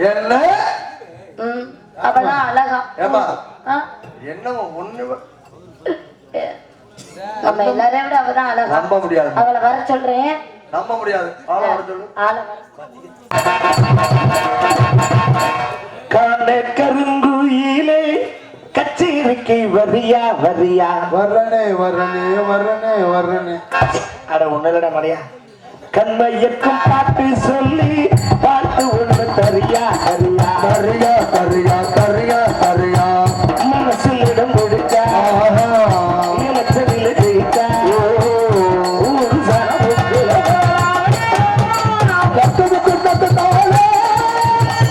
என்ன அவதான் அழகா என்ன ஒண்ணு நம்ம எல்லாரையும் விட அவதான் அழகா. நம்ப முடியாது. அவளை வர சொல்றேன். நம்ப முடியாது. ஆள வர சொல்லு. காண கருங்குயிலே கச்சேரிக்கு வரியா வரியா வர்றனே வர்றனே வர்றனே வர்றனே. அட ஒண்ணுலடா மலையா கண்மையக்கும் பாட்டு சொல்லி பாட்டு ஒண்ணு தரியா தரியா தரியா தரியா தரியா தரியா மனசில் இடம் கொடுத்தா இலச்சனில் ஜெயித்தா ஊரு சனமுக்கு கட்டுமுக்கு கட்டு தாளே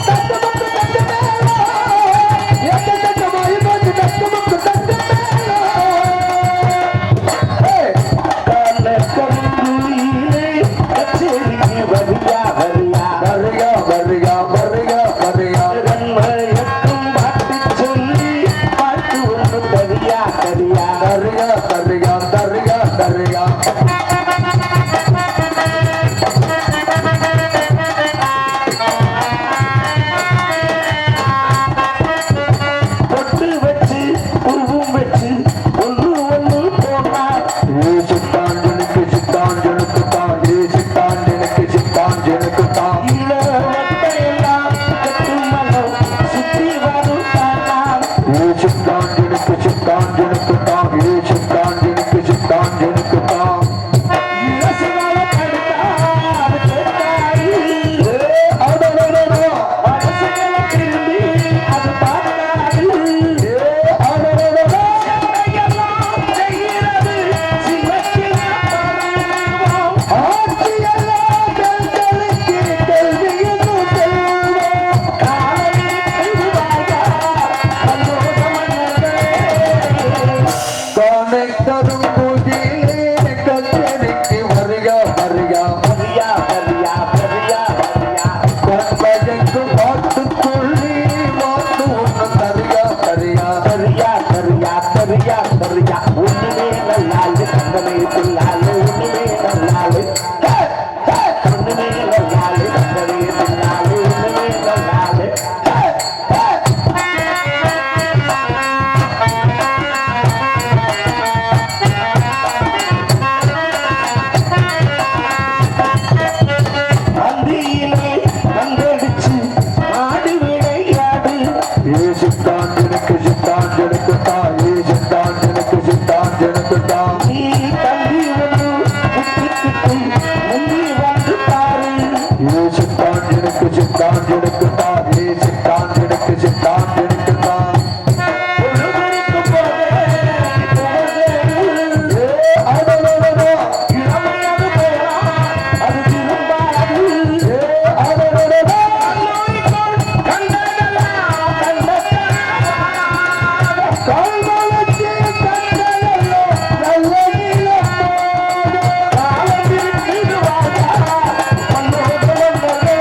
கட்டுமுக்கு கட்டு மேலா எந்த கட்டமாயி போச்சு கட்டுமுக்கு கட்டு மேலா கருங்குயிலே கச்சேரிக்கு வரியா வரியா வரியா வரியா வரியா வரியா கண்மையக்கும் பாட்டு சொல்லி பாட்டு ஒண்ணு தரியா தரியா தரியா தரியா தரியா தரியா பொட்டு வச்சு பூவும் வச்சு ஒண்ணு ஒண்ணு போனா சித்தாஞ்சனுக்கு சித்தாஞ்சனுக்கு தான் சித்தாஞ்சனுக்கு சித்தாஞ்சனுக்கு தான் இல்ல வட்டையெல்லாம் கட்டு மனம் சுத்தி வரும் தானா சித்தாஞ்சனுக்கு சித்தாஞ்சனுக்கு தான் சித்தாஞ்சனுக்கு சித்தாஞ்சனுக்கு தான் இலசுவால கடுத்தா அது கேட்டாரு மனசுகளை திரும்பி அது பார்த்தாரு சென்னையெல்லாம் செய்கிறது சிவக்கிய பருவம் ஆட்சியெல்லாம் பெண்களுக்கு கல்வியின்னு செல்வம் காலையில் வாயா கல்லோக மன்னர்களே தானை தரும் பூஜையிலே கச்சேரிக்கு வரியா வரியா வரியா வரியா வரியா வரியா கண்பயக்கு பாட்டு சொல்லி மாட்டு ஒன்று தரியா தரியா சரியா சரியா சரியா சரியா ஒண்ணுமே நல்லாலு தங்கமே பிள்ளாலு ஒண்ணுமே நல்லாலு ஒண்ணுமே நல்லாலு தங்கமே பிள்ளாலு ஒண்ணுமே நல்லாலு அந்தியிலே வந்தடிச்சு ஆடு விளையாடு சித்தாஞ்சனுக்கு சித்தாஞ்சனுக்கு தான் சித்தாஞ்சனுக்கு சித்தாஞ்சனுக்கு தான் நீ தம்பி ஒன்று குட்டிக்கிட்டு முந்தி வந்து பாரு சித்தாஞ்சனுக்கு சித்தாஞ்சனுக்கு தான் சித்தாஞ்சனுக்கு சித்தாஞ்சனுக்கு தான் பொழுதுக்கு போதே இளமையாக போகலாம் அது திரும்பாது கண்டதெல்லாம் கண்டதெல்லாம் காலத்திற்கு வாழா மன்னோட மன்னரே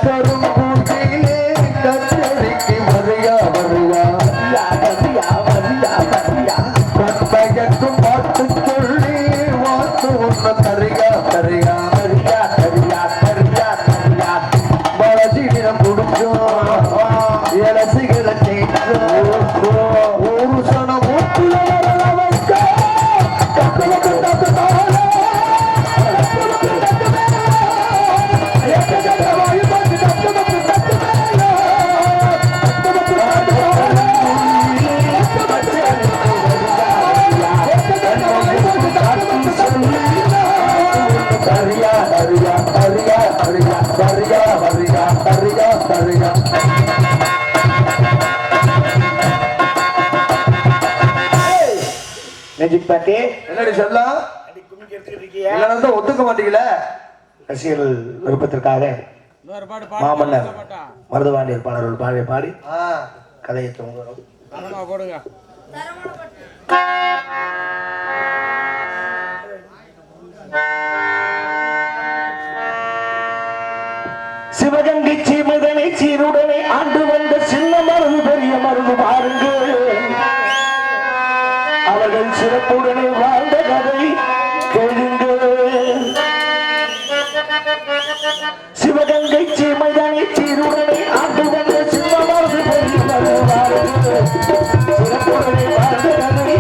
கரும் பூஜையிலே கச்சேரிக்கு வரியா வரியா வரியா வரியா வரியா கண்பயக்கும் பாட்டு சொல்லி வாட்டு ஒன்று தரியா தரியா சரியா சரியா சரியா சரியா மலஜீவினம் குடிச்சோம் இலசிகளை தேய்ச்சோம் ஒரு சனம் மூட்டுல வரல வைக்க தத்துவக்கு தத்து தாளே தத்துவக்கு தத்து மேலே எக்கச்சக்க வாயு பார்த்து தத்துவக்கு தத்து மேலே தத்துவக்கு தத்து தாளே தத்துவக்கு தரியா தரியா தரியா தரியா தரியா தரியா தரியா தரியா மேஜிக் பாட்டி என்னடி சொல்லலாம் குமிக்கி எடுத்துக்கிட்டு இருக்கியா இல்லைன்னா ஒத்துக்க மாட்டீங்களே ரசிகர்கள் விருப்பத்திற்காக மாமன்னர் மருதுவாண்டியர் பாடல்கள் பாடி பாடி கதையை துவங்குகிறோம். போடுங்க. சிவகங்கை சீமதனை சீருடனை ஆண்டு வந்த சின்ன மருது பெரிய மருது பாருங்கள் அவர்கள் சிறப்புடனே வாழ்ந்த கதை கேளுங்கள். சிவகங்கை சிறப்புடனே வாழ்ந்த கதை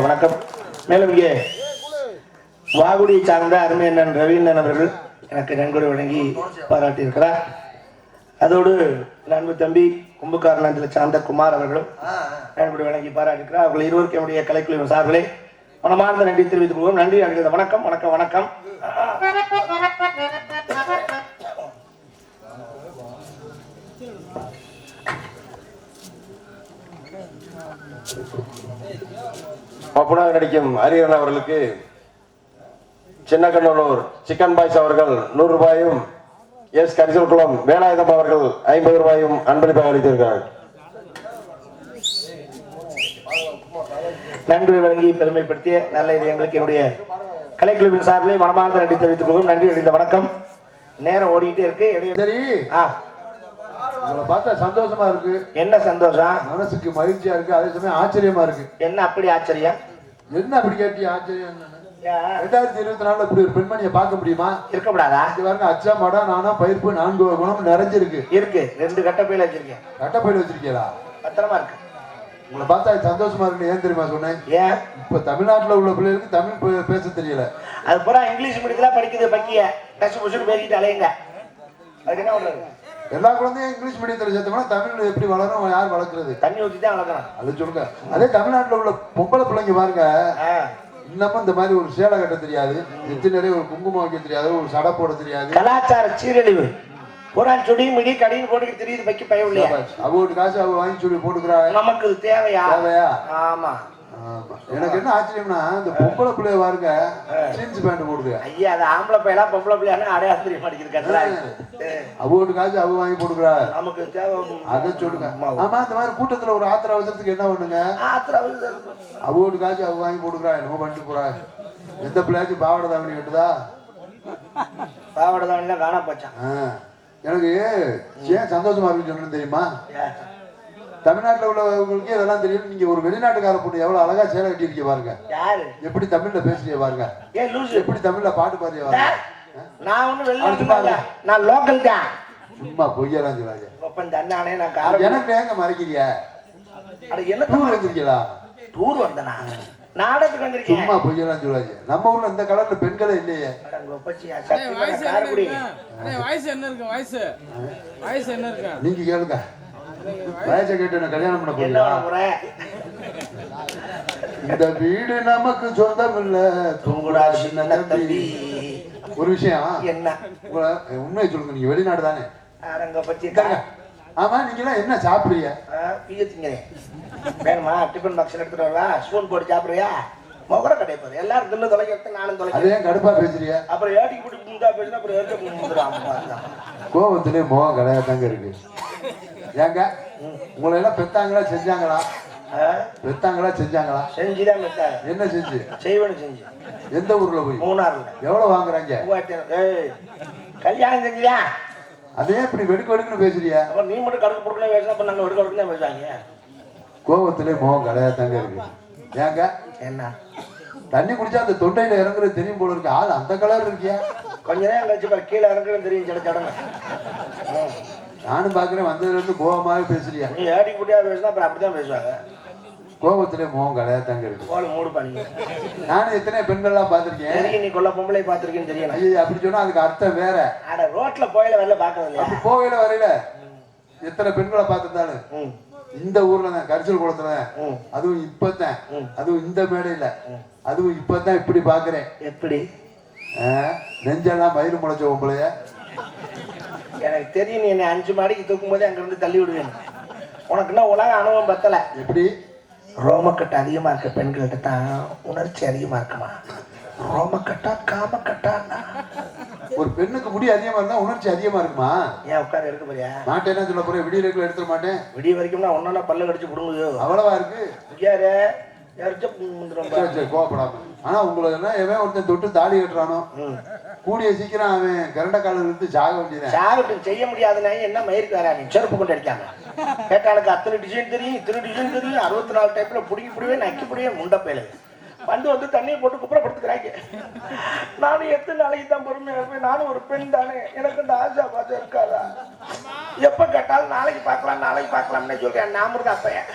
வணக்கம். மேலும் இங்கே வாகுடியை சார்ந்த அருமையண்ணன் ரவீந்திரன் அவர்கள் எனக்கு நன்கொடை வழங்கி பாராட்டியிருக்கிறார். அதோடு நண்பு தம்பி கும்பகாரணத்தில் சார்ந்த குமார் அவர்களும் நன்கொடை வழங்கி பாராட்டியிருக்கிறார். அவர்கள் இருவருக்கும் என்னுடைய கலைக்குழுவின் சார்பிலே மனமார்ந்த நன்றி தெரிவித்துக் கொள்வோம். நன்றி அடைகிறது. வணக்கம் வணக்கம் வணக்கம். ஒப்பனாக நடிக்கும் ஹரிஹரன் அவர்களுக்கு சின்னக்கண்ணூர் சிக்கன் பாய்ஸ் அவர்கள் 100 ரூபாயும், எஸ் கரிசல்குளம் வேலாயுதம் அவர்கள் 50 ரூபாயும் அன்பளிப்பாக அளித்திருக்கிறார்கள். நன்றி வழங்கி பெருமைப்படுத்திய நல்ல இதயங்களுக்கு என்னுடைய கலைக்குழுவின் சார்பிலே மனமார்ந்த நன்றி தெரிவித்துக் கொள்வோம். நன்றி அடைந்த வணக்கம். நேரம் ஓடிட்டே இருக்கு. சரி, உங்களை பார்த்தா சந்தோஷமா இருக்கு. என்ன சந்தோஷம்? மனசுக்கு மகிழ்ச்சியா இருக்கு, அதே சமயம் ஆச்சரியமா இருக்கு. என்ன அப்படி ஆச்சரியம்? என்ன அப்படி கேட்டி ஆச்சரியம்? 2024 இப்படி ஒரு பெண்மணியை பார்க்க முடியுமா? இருக்கக்கூடாதா? இது பாருங்க, அச்சா மடா நானா பயிர்ப்பு 4 குணம் நிறைஞ்சிருக்கு. இருக்கு. 2 கட்டப்பையில வச்சிருக்கேன். கட்டப்பையில வச்சிருக்கீங்களா? பத்திரமா இருக்கு. உங்களை பார்த்தா சந்தோஷமா இருக்குன்னு ஏன் தெரியுமா சொன்னேன்? ஏன்? இப்ப தமிழ்நாட்டுல உள்ள பிள்ளைகளுக்கு தமிழ் பேச தெரியல. அது பூரா இங்கிலீஷ் மீடியத்துல படிக்குது. பக்கிய டச்சு புஷுன்னு பேசிட்டு அலையுங்க. அதுக்கு என்ன பண்றது? எல்லா குழந்தையும் இங்கிலீஷ் மீடியத்துல சேர்த்தோம்னா தமிழ் எப்படி வளரும்? யார் வளர்க்கறது? தண்ணி ஊத்தி தான் வளர்க்கணும். அது சொல்லுங்க. அதே தமிழ்நாட்டுல உள்ள பொம்பளை பிள்ளைங்க பாருங்க, இன்னமும் இந்த மாதிரி ஒரு சேலை கட்ட தெரியாது, நிறைய ஒரு குங்குமம் வைக்க தெரியாது, ஒரு சடை போட தெரியாது. கலாச்சார சீரழிவு பூரா சுடி மிடி கடின்னு போட்டு தெரியுது. பக்கி பயம் இல்லையா? அவங்களுக்கு காசு அவ வாங்கி சொல்லி போட்டுக்கிறாங்க. நமக்கு தேவையா? தேவையா? ஆமா. எனக்கு என்ன ஆச்சரியம்னா, இந்த பொம்பளை பிள்ளைய பாருங்க ஜீன்ஸ் பேண்ட் போடுது. ஐயா, அது ஆம்பளை பையனா பொம்பளை பிள்ளையா அடையாளம் தெரிய மாட்டேங்குது. அவங்களுக்கு காசு அவ வாங்கி போட்டுக்கிறாங்க. நமக்கு தேவை. அதை சொல்லுங்க. ஆமா, இந்த மாதிரி கூட்டத்துல ஒரு ஆத்திர அவசரத்துக்கு என்ன பண்ணுங்க? அவங்களுக்கு காசு அவ வாங்கி போட்டுக்கிறாங்க. என்னமோ பண்ணிட்டு போறாங்க. எந்த பிள்ளையாச்சும் பாவாடை தாவணி கட்டுதா? பாவாடை தான் காணா போச்சான். எனக்கு ஏன் சந்தோஷமா இருக்குன்னு சொன்னு தெரியுமா? தமிழ்நாட்டுல உள்ளவங்களுக்கு இதெல்லாம் தெரியும். நீங்க ஒரு வெளிநாட்டுக்கார பொண்ணு எவ்வளவு அழகா சேலை கட்டி இருக்கீங்க பாருங்க. யாரு எப்படி தமிழ்ல பேசுறீங்க பாருங்க. எப்படி தமிழ்ல பாட்டு பாடுறீங்க பாருங்க. நான் ஒண்ணு வெளிநாட்டு, நான் லோக்கல் தான். சும்மா பொய்யெல்லாம் சொல்லாங்க. அண்ணானே நான் எனக்கு ஏங்க மறைக்கிறியா? என்ன டூர் வந்திருக்கீங்களா? டூர் வந்தனா நாடகத்துக்கு வந்திருக்கேன். சும்மா பொய்யெல்லாம் சொல்லாங்க. நம்ம ஊர்ல இந்த கலர்ல பெண்களே இல்லையே. நீங்க கேளுங்க. வயசை கேட்டு என்ன கல்யாணம் பண்ண போறீங்களா? இந்த வீடு நமக்கு சொந்தம் இல்ல தூங்குடா சின்ன தம்பி. ஒரு விஷயம் என்ன உண்மையை சொல்லுங்க. நீங்க வெளிநாடு தானே? ஆமா. நீங்க எல்லாம் என்ன சாப்பிடுறீங்க? வேணுமா? டிஃபன் பாக்ஸ் எடுத்துட்டு வரவா? ஸ்பூன் போட்டு சாப்பிடுறியா? மொகர கடை போற எல்லாரும் தின்னு தொலைக்கிறது, நானும் தொலைக்கிறேன். அதே கடுப்பா பேசுறியா? அப்புறம் ஏடிக்கு போட்டு முந்தா பேசினா அப்புறம் ஏற்க கோபத்திலே முகம் கிடையாதாங்க இருக்கு. ஏங்க உங்களை எல்லாம் பெத்தாங்களா செஞ்சாங்களா? பெத்தாங்களா செஞ்சாங்களா? செஞ்சுதான் பெத்தாங்க. என்ன செஞ்சு? செய்வனு செஞ்சு. எந்த ஊர்ல போய்? மூணாறுல. எவ்வளவு வாங்குறாங்க? கல்யாணம் செஞ்சியா? அதே இப்படி வெடுக்கு வெடுக்குன்னு பேசுறியா? அப்புறம் நீ மட்டும் கடுக்கு பொருட்களே பேசினா அப்ப நாங்க வெடுக்கு வெடுக்கு தான் பேசுவாங்க. கோபத்திலே முகம் கிடையாதாங்க இருக்கு. ஏங்க என்ன தண்ணி குடிச்சா அந்த தொண்டையில இறங்குறது தெரியும் போல இருக்கு. ஆள் அந்த கலர் இருக்கியா? கொஞ்ச நேரம் கழிச்சு கீழே இறங்குறது தெரியும். சில சடங்கு நானும் பாக்குறேன். வந்ததுல இருந்து கோபமாவே பேசுறியா? நீ ஏடி குட்டியா பேசினா அப்புறம் அப்படிதான் பேசுவாங்க. கோபத்திலே முகம் கிடையாதாங்க இருக்கு. கோல மூடு பண்ணி நானும் எத்தனை பெண்கள்லாம் பாத்திருக்கேன். நீ கொல்ல பொம்பளை பாத்திருக்கேன்னு தெரியல. ஐயா அப்படி சொன்னா அதுக்கு அர்த்தம் வேற. அட ரோட்ல போயில வரல பாக்குறது. அப்படி போகையில வரையில எத்தனை பெண்களை பார்த்திருந்தாலும் இந்த ஊர்ல தான் கரிசல் குளத்துல அதுவும் இப்பதான், அதுவும் இந்த மேடையில அதுவும் இப்பதான் இப்படி பாக்குறேன். எப்படி நெஞ்செல்லாம் மயிறு முளைச்ச உங்களைய எனக்கு தெரியும். நீ என்னை 5 மாடிக்கு தூக்கும் போதே அங்க இருந்து தள்ளி விடுவேன். உனக்குன்னா உலக அனுபவம் பத்தல. எப்படி ரோமக்கட்டு அதிகமா இருக்க பெண்கள்கிட்ட தான் உணர்ச்சி அதிகமா இருக்குமா? ரோமக்கட்டா காமக்கட்டா? ஒரு பெண்ணுக்கு முடி அதிகமா இருந்தா உணர்ச்சி அதிகமா இருக்குமா? ஏன் உட்கார எடுக்க போறியா? மாட்டேன்னா சொல்ல போறேன். விடிய வரைக்கும் எடுத்துட மாட்டேன். விடிய வரைக்கும்னா ஒன்னா பல்ல கடிச்சு புடுங்குது. அவ்வளவா இருக்கு. யாரு கோவப்படாம. ஆனா உங்களுக்கு எவன் ஒருத்தன் தொட்டு தாடி கட்டுறானோ கூடிய சீக்கிரம் அவன் கரண்ட கால இருந்து சாக வேண்டியது. சாகட்டும். செய்ய முடியாதுன்னா என்ன மயிருக்கு வரா? நீ செருப்பு கொண்டு அடிக்காம கேட்டாளுக்கு அத்தனை டிசைன் தெரியும், இத்தனை டிசைன் தெரியும். 64 டைப்ல புடிங்கி புடிவே நக்கி புடிவே முண்டப்பையில வந்து தண்ணியை போட்டு குப்புறப்படுத்துக்கிறாங்க. நானும் எத்தனை நாளைக்கு தான் பொறுமையா இருப்பேன்? நானும் ஒரு பெண் தானே. எனக்கு இந்த ஆசா பாசம் இருக்காதா? எப்ப கேட்டாலும் நாளைக்கு பார்க்கலாம்னு சொல்றேன். நாமதான் அப்பையன்.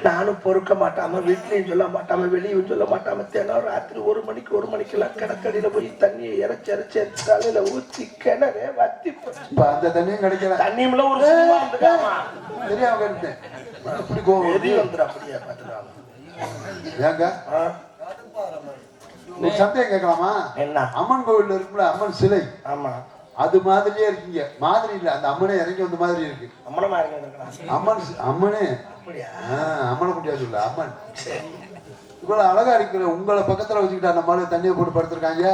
நானும் பொறுக்க மாட்டாம வீட்லயும் சொல்ல மாட்டாம வெளியும் சொல்ல மாட்டாம தினம் ராத்திரி 1 மணிக்கெல்லாம் கிணக்கடியில போய் தண்ணியை இறைச்சி காலையில ஊத்தி கிணறு வத்தி அந்த தண்ணியும் கிடைக்கல. தண்ணியும்ல ஒரு தெரியாம இருந்தேன். அப்படி கோவம் வந்துடும். அப்படியே பார்த்துக்கலாம். ஏங்க சந்தேகம் கேட்கலாமா? என்ன? அம்மன் கோவில் இருக்குல்ல, அம்மன் சிலை. ஆமா. அது மாதிரியே இருக்கீங்க. மாதிரி இல்ல, அந்த அம்மனே இறங்கி வந்த மாதிரி இருக்கு. அம்மனே அம்மனை குட்டியா சொல்ல அம்மன் இவ்வளவு அழகா இருக்கிற உங்களை பக்கத்துல வச்சுக்கிட்டா நம்மளால தண்ணியை போட்டு படுத்திருக்காங்க.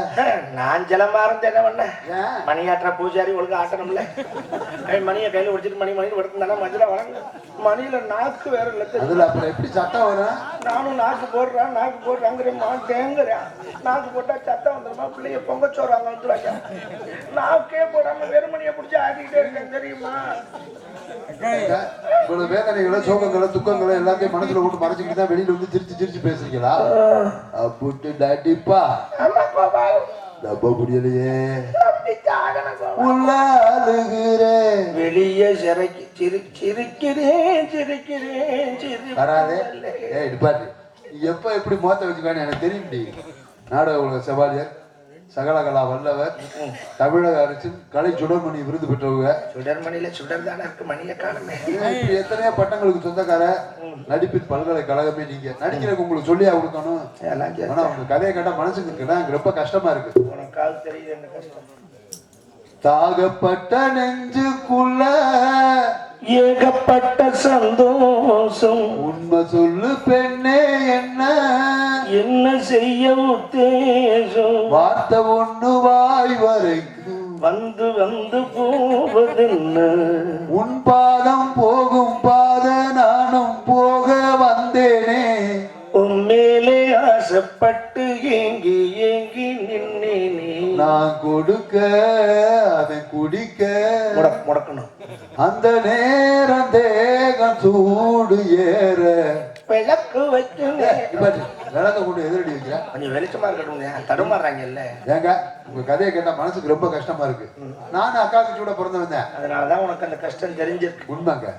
நான் ஜலமா இருந்து என்ன பண்ண? மணியாற்ற பூஜாரி ஒழுங்கு ஆட்டணும்ல. மணியை கையில ஒடிச்சிட்டு மணி படுத்திருந்தானா மஞ்சள வளங்க. மணியில நாக்கு வேற இல்ல. அதுல அப்புறம் எப்படி சத்தம் வரும்? நானும் நாக்கு போடுறாங்கிறேன் தேங்குறேன். நாக்கு போட்டா சத்தம் வந்துருமா? பிள்ளைய பொங்கச்சோறு அங்க வந்துருவாங்க. நாக்கே போடாம வெறுமணியை பிடிச்சி ஆடிக்கிட்டே இருக்கேன் தெரியுமா? இவ்வளவு வேதனைகளை சோகங்களை துக்கங்களை எல்லாத்தையும் மனசுல போட்டு மறைச்சிக்கிட்டு தான் வெளியில வந்து சிரிச்சு பேசுறீங்களா? அப்படி டாடிப்பா டப்பா முடியலையே உள்ளாலுகிறேன் வெளியே சிரிக்கிறேன் வராதே. பாட்டு எப்ப எப்படி மோத்த வச்சுக்கான்னு எனக்கு தெரியும். நாடக உலக செவாலியர், சகலகலா வல்லவர், தமிழக அரசின் கலை சுடர்மணி விருது பெற்றவங்க. சுடர்மணியில சுடர் தானே இருக்கு, மணியை காணுமே. இப்படி எத்தனையோ பட்டங்களுக்கு சொந்தக்கார நடிப்பின் பல்கலைக்கழகமே. நீங்க நடிக்கிறதுக்கு உங்களுக்கு சொல்லியா கொடுக்கணும். ஆனா உங்க கதையை கேட்டா மனசுக்கு இருக்குன்னா ரொம்ப கஷ்டமா இருக்கு. உனக்கு தெரியுது என்ன கஷ்டம்? தாகப்பட்ட நெஞ்சுக்குள்ள ஏகப்பட்ட சந்தோஷம். உண்மை சொல்லு பெண்ணே என்ன செய்ய உத்தேசம்? வார்த்தை ஒண்ணு வாய் வரைக்கும் வந்து போவதென்ன? உன் பாதம் போகும் பாத நானும் போக வந்தேனே. உன் மேலே ஆசைப்பட்டு ஏங்கி நின்னேனே. நான் கொடுக்க அவன் குடிக்க முடக்கணும். அந்த நேரம் தேகம் சூடு ஏற விளக்கு வச்சு விளக்க கொண்டு எதிரடி வைக்கிறேன். கொஞ்சம் வெளிச்சமா இருக்கட்டும், தடுமாறுறாங்கல்ல. ஏங்க உங்க கதையை கேட்டா மனசுக்கு ரொம்ப கஷ்டமா இருக்கு. நானும் அக்காவுக்கு கூட பிறந்து வந்தேன். அதனாலதான் உனக்கு அந்த கஷ்டம் தெரிஞ்சிருக்கு. உண்மைங்க,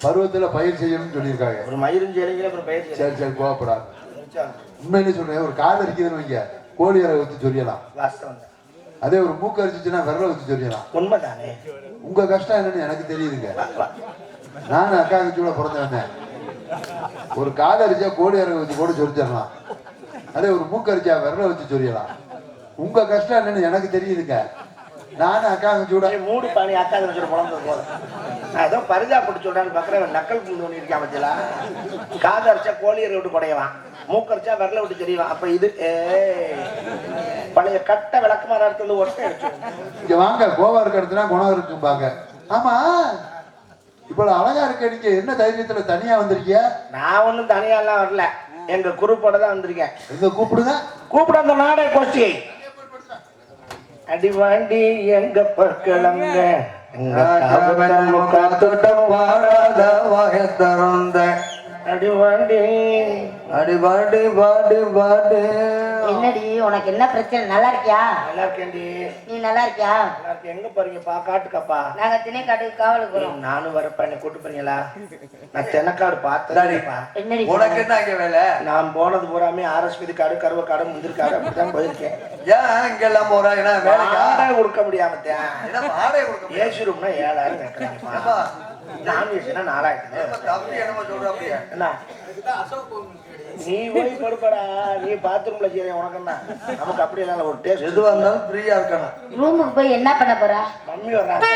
பருவத்துல பயிர் செய்யணும்னு சொல்லியிருக்காங்க. ஒரு மயிரும் செய்யறீங்க, அப்புறம் பயிர் சரி சரி கோவப்படாது. உண்மையிலே சொல்றேன், ஒரு காது அரிக்குதுன்னு வைங்க கோழி இறை வச்சு சொல்லலாம். அதே ஒரு மூக்கு அரிச்சுன்னா விரல வச்சு சொல்லலாம். உண்மைதானே? உங்க கஷ்டம் என்னன்னு எனக்கு தெரியுதுங்க. நானும் அக்காவுக்கு கூட பிறந்து வந்தேன். ஒரு காது அரிச்சா கோழி இறை வச்சு கூட சொல்லிடலாம். அதே ஒரு மூக்கு அரிச்சா விரல வச்சு சொல்லலாம். உங்க கஷ்டம் என்னன்னு எனக்கு தெரியுதுங்க. நானும் அக்காவுக்கு கூட மூடு பாணி அக்காவை வச்சு குழம்பு போதும். நான் ஏதோ பரிதா போட்டு சொல்றான்னு பாக்குறேன். நக்கல் பூண்டு ஒண்ணு இருக்கா பத்தியா? காது அரைச்சா கோழியரை விட்டு குடையவான், மூக்கரைச்சா விரல விட்டு தெரியவான். அப்ப இது பழைய கட்ட விளக்கமான இடத்துல ஒட்டை அடிச்சு. இங்க வாங்க, கோவா இருக்க இடத்துல குணம் இருக்கும்பாங்க. ஆமா, இவ்வளவு அழகா இருக்க, நீங்க என்ன தைரியத்துல தனியா வந்திருக்கிய? நான் ஒண்ணும் தனியா எல்லாம் வரல, எங்க குரூப்போட தான் வந்திருக்கேன். எங்க கூப்பிடுங்க, கூப்பிட அந்த நாடக கோஷ்டி. அடிவாண்டி எங்க பக்கலங்க வாழாத வாயத்தருந்த அடிவாண்டி அடிபாடி பாடி பாடி. என்னடி உனக்கு என்ன பிரச்சனை? நல்லா இருக்கியா? நல்லா இருக்கேன்டி. நீ நல்லா இருக்கியா? நல்லா இருக்கேன். எங்க போறீங்கப்பா? காட்டுக்காப்பா? நாங்க திணைக்காட்டுக்கு காவலுக்கு போறோம். நானும் வரப்பா, என்ன கூட்டு போறீங்களா? நான் தென்னக்காடு பார்த்தேன்ப்பா. என்னடி உனக்கு என்ன அங்க வேலை? நான் போனது பூராமே ஆர்எஸ்பதி காடு, கருவ காடு, முந்திரி காடு அப்படித்தான் போயிருக்கேன். ஏன் இங்க எல்லாம் போற? என்ன வேலைக்கா? வாடகை கொடுக்க முடியாம வாடகை கொடுக்க ஏசி ரூம்னா 7000 கேட்கறாங்கப்பா. நான்வெஜ்னா 4000. தம்பி என்னமோ சொல்ற அப்படியே. என்ன நீ போய் படுப்படா, நீ பாத்ரூம்ல செய்ய உனக்கு என்ன? நமக்கு அப்படி எல்லாம் ஒரு டேஸ்ட். எதுவா இருந்தாலும் ஃப்ரீயா இருக்கணும். ரூமுக்கு போய் என்ன பண்ண போற? மம்மி வர்றாங்க.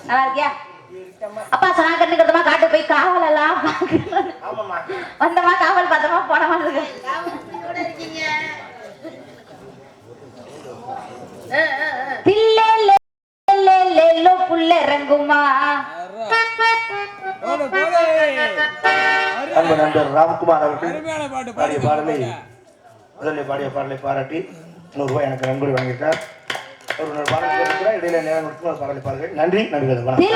நல்லா இருக்கியா? அப்பா சொன்னா கட்டுக்கிறதுமா காட்டு போய் காவல் எல்லாம் வந்தமா காவல் பார்த்தமா போனமா இருக்கு. புள்ள இறங்குமா? அன்பு நண்பர் ராம்குமார் அவர்கள் பாடிய பாடலை முதலில் பாடிய பாடலை பாராட்டி 100 ரூபாய் எனக்கு நன்கொடை வாங்கிட்டார். ஒரு பாடல் கேட்கிறார், இடையில நேரம் கொடுத்து பாடலை பாருங்கள். நன்றி. நன்றி.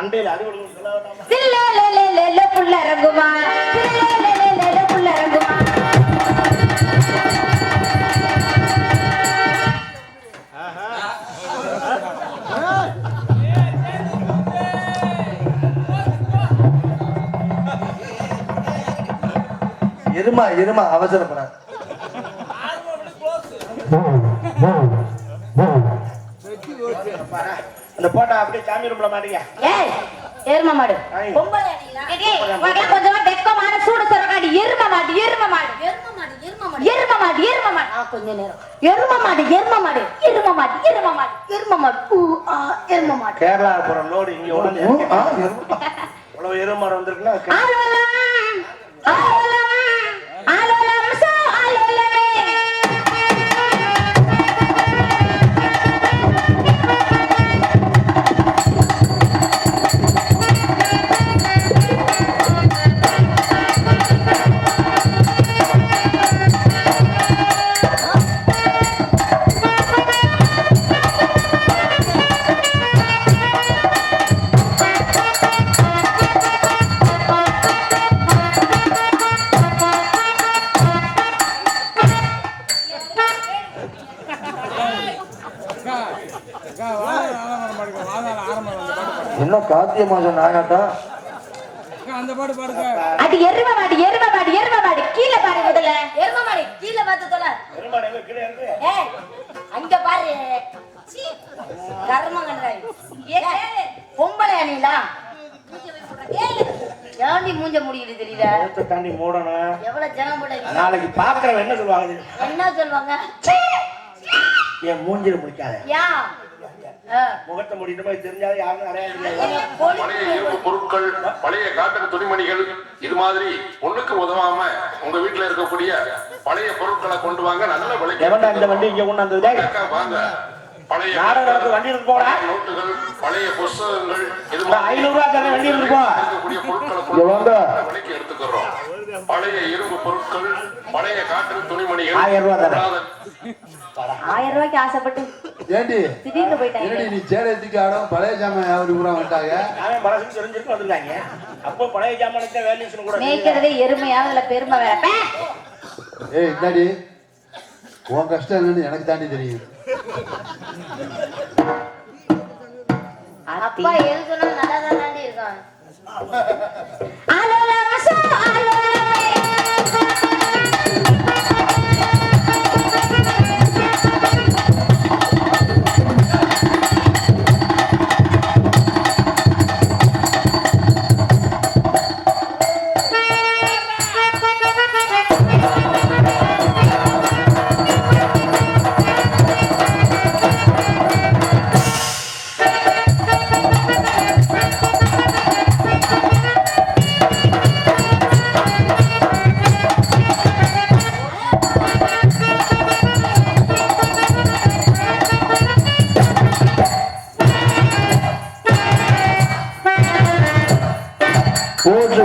மண்டையில அடி விழுந்து சொல்ல வேண்டாமா? சில்லேலேலேலே புள்ள ரகுமா சில்லேலேலேலே புள்ள ரகுமா இருமா அவசரப்படாது. அந்த போட்டா அப்படியே சாமி ரூம்ல மாட்டீங்க. ஏய் எரும மாடு ஐய். பொம்பளை அடினா டேய் வகை கொஞ்சமா வெக்கமான சூடு சரகாடி எரும மாடு ஆ கொஞ்ச நேரம் எரும மாடு ஊ ஆ எரும மாடு கேரளா போற லோடு இங்க உடனே இவ்வளவு எருமாடு வந்திருக்குன்னா ஆலோலம் சோ ஆலோலமே என்ன கார்த்திகை மாசம் நாயாட்டம்? அடி எரும மாடு கீழ பாரு முதல்ல எரும மாடு கீழ பார்த்து தொலை எருமாடு எங்க கீழே இருக்கு? ஏய் அங்க பாரு சீ கர்மம் கண்டாய் ஏய் பொம்பளை அணிலா ஏண்டி மூஞ்ச முடியுது தெரியல மூத்த தாண்டி மூடணும். எவ்வளவு ஜனம் போட நாளைக்கு பாக்குறவன் என்ன சொல்லுவாங்க? என்ன சொல்வாங்க என் மூஞ்சில முடிக்காத, யா முகத்தை முடிக்கிற மாதிரி தெரிஞ்சாலும் யாரும் அடையாது. பழைய இரும்பு பொருட்கள், பழைய காட்டன் துணிமணிகள், இது மாதிரி ஒண்ணுக்கு உதவாம உங்க வீட்டுல இருக்கக்கூடிய பழைய பொருட்களை கொண்டு வாங்க. நல்ல விலைக்கு எவன்டா இந்த வண்டி இங்க கொண்டு வந்தது? வாங்க. பழைய நாடகத்துக்கு வண்டி இருக்கு போடா. நோட்டுகள், பழைய புஸ்தகங்கள், இது இந்த 500 ரூபாய் தர வண்டி இருக்கும். இருக்கக்கூடிய பொருட்களை கொண்டு வாங்க. நல்ல விலைக்கு எடுத்துக்கிறோம். பழைய இரும்பு பொருட்கள், பழைய காட்டன் துணிமணிகள் 1000 ரூபாய் தரேன். 1000 ரூபாய்க்கு ஆசைப்பட்டு ஏண்டி திடீர்னு போயிட்டாங்க என்னடி நீ சேலத்துக்கு ஆடும் பழைய சாமான் யாவது பூரா வந்துட்டாங்க. அவன் பழசுன்னு தெரிஞ்சிருக்கு வந்திருக்காங்க. அப்போ பழைய ஜாமானுக்கு வேல்யூஷன் கூட மேய்க்கிறதே எருமையா அதுல பெருமை வேற ஏய் இந்தாடி உன் கஷ்டம் என்னன்னு எனக்கு தாண்டி தெரியும். அப்பா எது சொன்னாலும் நல்லா தாண்டி இருக்கான் ஆலோலம் சோ ஆலோலமே போட்டு